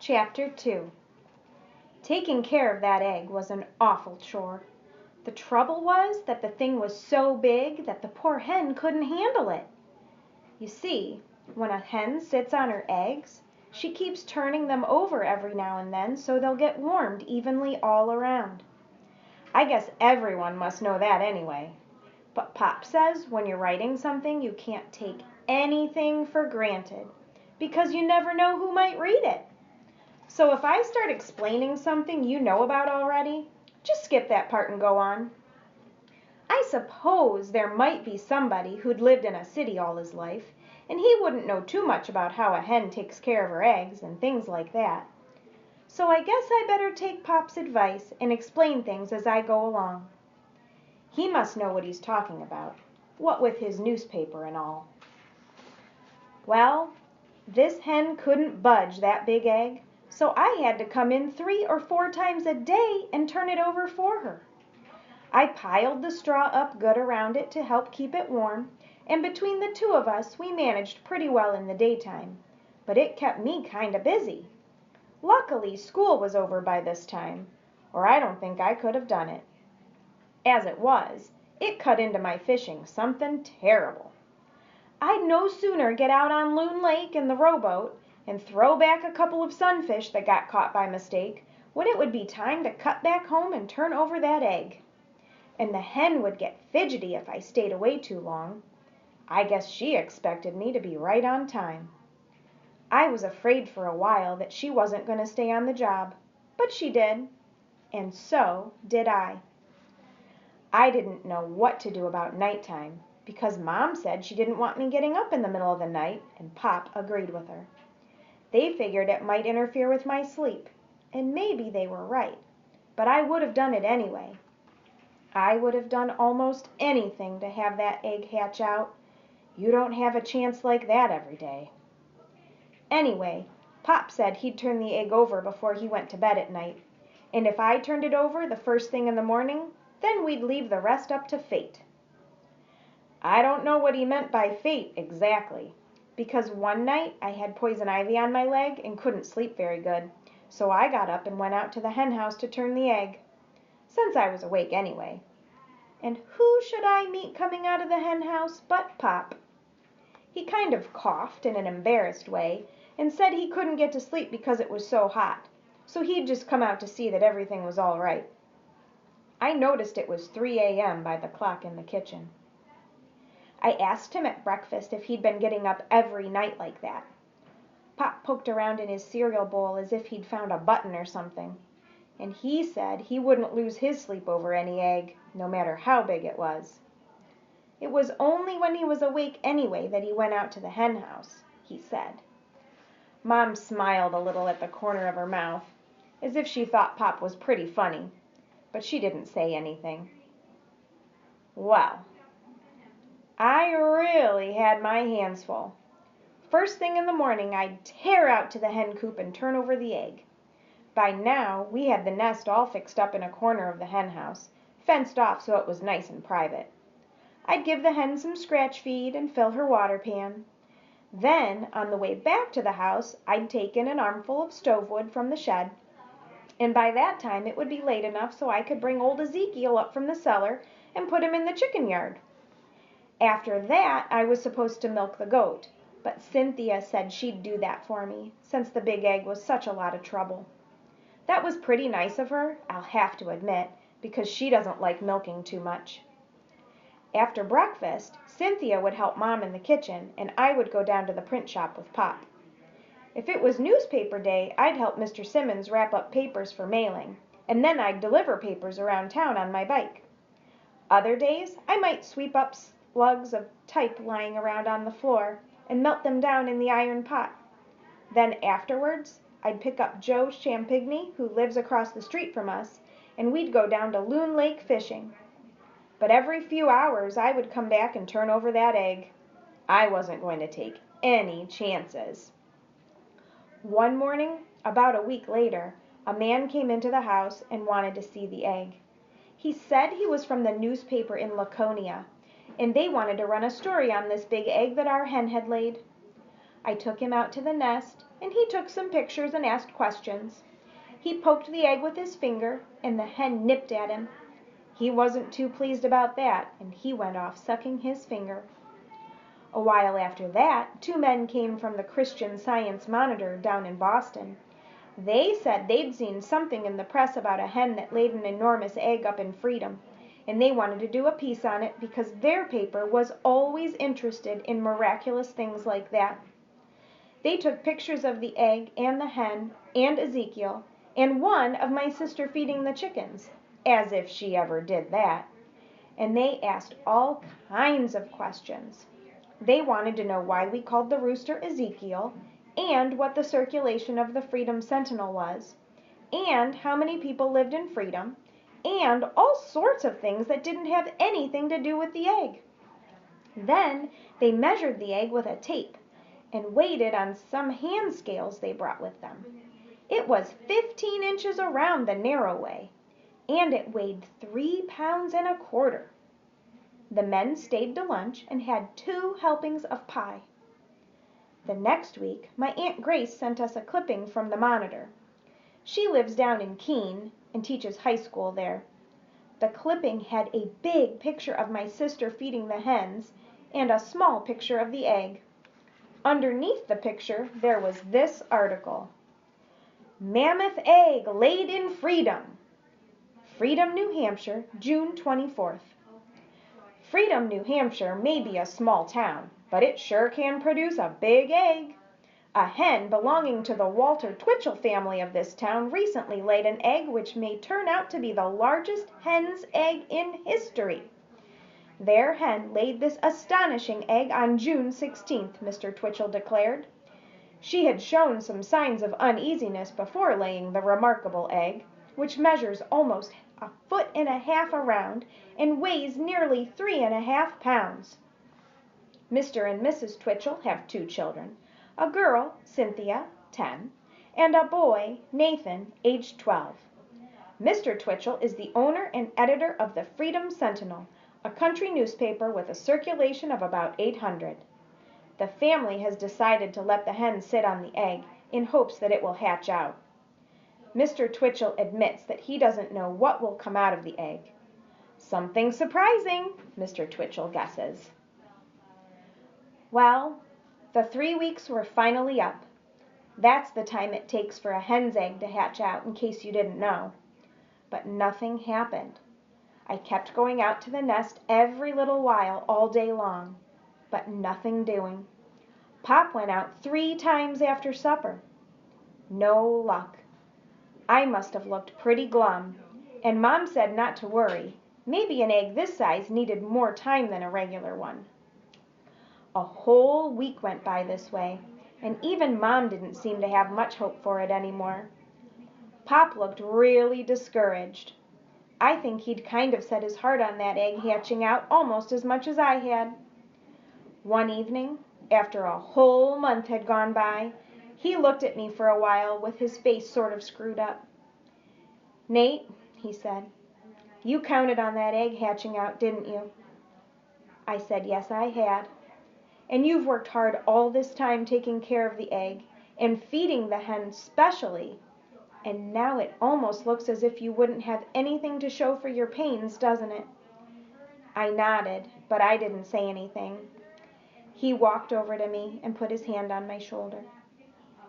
Chapter 2. Taking care of that egg was an awful chore. The trouble was that the thing was so big that the poor hen couldn't handle it. You see, when a hen sits on her eggs, she keeps turning them over every now and then so they'll get warmed evenly all around. I guess everyone must know that anyway. But Pop says when you're writing something, you can't take anything for granted because you never know who might read it. So if I start explaining something you know about already, just skip that part and go on. I suppose there might be somebody who'd lived in a city all his life, and he wouldn't know too much about how a hen takes care of her eggs and things like that. So I guess I better take Pop's advice and explain things as I go along. He must know what he's talking about, what with his newspaper and all. Well, this hen couldn't budge that big egg, so I had to come in 3 or 4 times a day and turn it over for her. I piled the straw up good around it to help keep it warm, and between the two of us we managed pretty well in the daytime, but it kept me kinda busy. Luckily, school was over by this time, or I don't think I could have done it. As it was, it cut into my fishing something terrible. I'd no sooner get out on Loon Lake in the rowboat and throw back a couple of sunfish that got caught by mistake when it would be time to cut back home and turn over that egg. And the hen would get fidgety if I stayed away too long. I guess she expected me to be right on time. I was afraid for a while that she wasn't going to stay on the job, but she did, and so did I. I didn't know what to do about nighttime because Mom said she didn't want me getting up in the middle of the night, and Pop agreed with her. They figured it might interfere with my sleep, and maybe they were right, but I would have done it anyway. I would have done almost anything to have that egg hatch out. You don't have a chance like that every day. Anyway, Pop said he'd turn the egg over before he went to bed at night, and if I turned it over the first thing in the morning, then we'd leave the rest up to fate. I don't know what he meant by fate exactly, because one night I had poison ivy on my leg and couldn't sleep very good, so I got up and went out to the hen house to turn the egg, since I was awake anyway. And who should I meet coming out of the hen house but Pop? He kind of coughed in an embarrassed way and said he couldn't get to sleep because it was so hot, so he'd just come out to see that everything was all right. I noticed it was 3 a.m. by the clock in the kitchen. I asked him at breakfast if he'd been getting up every night like that. Pop poked around in his cereal bowl as if he'd found a button or something, and he said he wouldn't lose his sleep over any egg, no matter how big it was. It was only when he was awake anyway that he went out to the hen house, he said. Mom smiled a little at the corner of her mouth, as if she thought Pop was pretty funny, but she didn't say anything. Well, I really had my hands full. First thing in the morning, I'd tear out to the hen coop and turn over the egg. By now, we had the nest all fixed up in a corner of the hen house, fenced off so it was nice and private. I'd give the hen some scratch feed and fill her water pan. Then, on the way back to the house, I'd take in an armful of stove wood from the shed, and by that time it would be late enough so I could bring old Ezekiel up from the cellar and put him in the chicken yard. After that, I was supposed to milk the goat, but Cynthia said she'd do that for me, since the big egg was such a lot of trouble. That was pretty nice of her, I'll have to admit, because she doesn't like milking too much. After breakfast, Cynthia would help Mom in the kitchen, and I would go down to the print shop with Pop. If it was newspaper day, I'd help Mr. Simmons wrap up papers for mailing, and then I'd deliver papers around town on my bike. Other days, I might sweep up slugs of type lying around on the floor and melt them down in the iron pot. Then afterwards, I'd pick up Joe Champigny, who lives across the street from us, and we'd go down to Loon Lake fishing. But every few hours I would come back and turn over that egg. I wasn't going to take any chances. One morning, about a week later, a man came into the house and wanted to see the egg. He said he was from the newspaper in Laconia, and they wanted to run a story on this big egg that our hen had laid. I took him out to the nest, and he took some pictures and asked questions. He poked the egg with his finger, and the hen nipped at him. He wasn't too pleased about that, and he went off sucking his finger. A while after that, two men came from the Christian Science Monitor down in Boston. They said they'd seen something in the press about a hen that laid an enormous egg up in Freedom, and they wanted to do a piece on it because their paper was always interested in miraculous things like that. They took pictures of the egg and the hen and Ezekiel, and one of my sister feeding the chickens, as if she ever did that. And they asked all kinds of questions. They wanted to know why we called the rooster Ezekiel, and what the circulation of the Freedom Sentinel was, and how many people lived in Freedom, and all sorts of things that didn't have anything to do with the egg. Then they measured the egg with a tape and weighed it on some hand scales they brought with them. It was 15 inches around the narrow way, and it weighed 3 pounds and a quarter. The men stayed to lunch and had 2 helpings of pie. The next week, my Aunt Grace sent us a clipping from the Monitor. She lives down in Keene and teaches high school there. The clipping had a big picture of my sister feeding the hens and a small picture of the egg. Underneath the picture, there was this article: Mammoth Egg Laid in Freedom. Freedom, New Hampshire, June 24th. Freedom, New Hampshire may be a small town, but it sure can produce a big egg. A hen belonging to the Walter Twitchell family of this town recently laid an egg which may turn out to be the largest hen's egg in history. Their hen laid this astonishing egg on June 16th, Mr. Twitchell declared. She had shown some signs of uneasiness before laying the remarkable egg, which measures almost 1.5 feet around and weighs nearly 3.5 pounds. Mr. and Mrs. Twitchell have 2 children, a girl, Cynthia, 10, and a boy, Nathan, aged 12. Mr. Twitchell is the owner and editor of the Freedom Sentinel, a country newspaper with a circulation of about 800. The family has decided to let the hen sit on the egg in hopes that it will hatch out. Mr. Twitchell admits that he doesn't know what will come out of the egg. Something surprising, Mr. Twitchell guesses. Well, the 3 weeks were finally up. That's the time it takes for a hen's egg to hatch out, in case you didn't know. But nothing happened. I kept going out to the nest every little while all day long, but nothing doing. Pop went out 3 times after supper. No luck. I must have looked pretty glum, and Mom said not to worry. Maybe an egg this size needed more time than a regular one. A whole week went by this way, and even Mom didn't seem to have much hope for it anymore. Pop looked really discouraged. I think he'd kind of set his heart on that egg hatching out almost as much as I had. One evening, after a whole month had gone by, he looked at me for a while with his face sort of screwed up. "Nate," he said, "you counted on that egg hatching out, didn't you?" I said yes, I had. "And you've worked hard all this time taking care of the egg, and feeding the hen specially, and now it almost looks as if you wouldn't have anything to show for your pains, doesn't it?" I nodded, but I didn't say anything. He walked over to me and put his hand on my shoulder.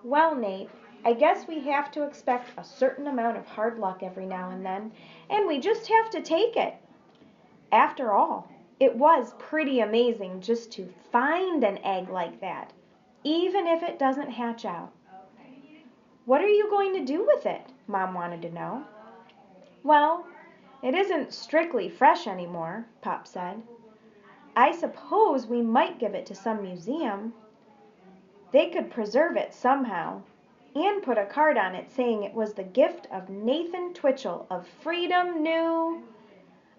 "Well, Nate, I guess we have to expect a certain amount of hard luck every now and then, and we just have to take it. After all, it was pretty amazing just to find an egg like that, even if it doesn't hatch out." "What are you going to do with it?" Mom wanted to know. "Well, it isn't strictly fresh anymore," Pop said. "I suppose we might give it to some museum. They could preserve it somehow, and put a card on it saying it was the gift of Nathan Twitchell of Freedom, New—"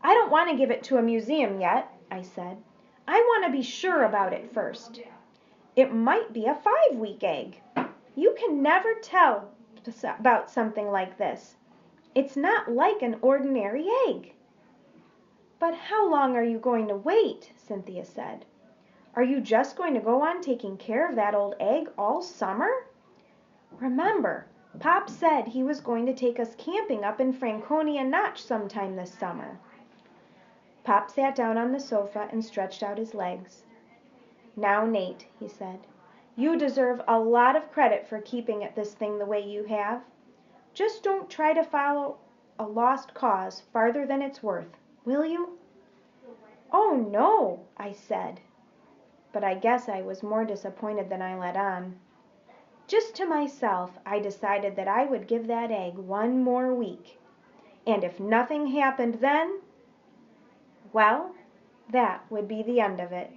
"I don't want to give it to a museum yet," I said. "I want to be sure about it first. It might be a 5-week egg. You can never tell about something like this. It's not like an ordinary egg." "But how long are you going to wait?" Cynthia said. Are you just going to go on taking care of that old egg all summer? Remember, Pop said he was going to take us camping up in Franconia Notch sometime this summer. Pop sat down on the sofa and stretched out his legs. Now, Nate, he said, you deserve a lot of credit for keeping at this thing the way you have. Just don't try to follow a lost cause farther than it's worth, will you? Oh, no, I said. But I guess I was more disappointed than I let on. Just to myself, I decided that I would give that egg one more week. And if nothing happened then, well, that would be the end of it.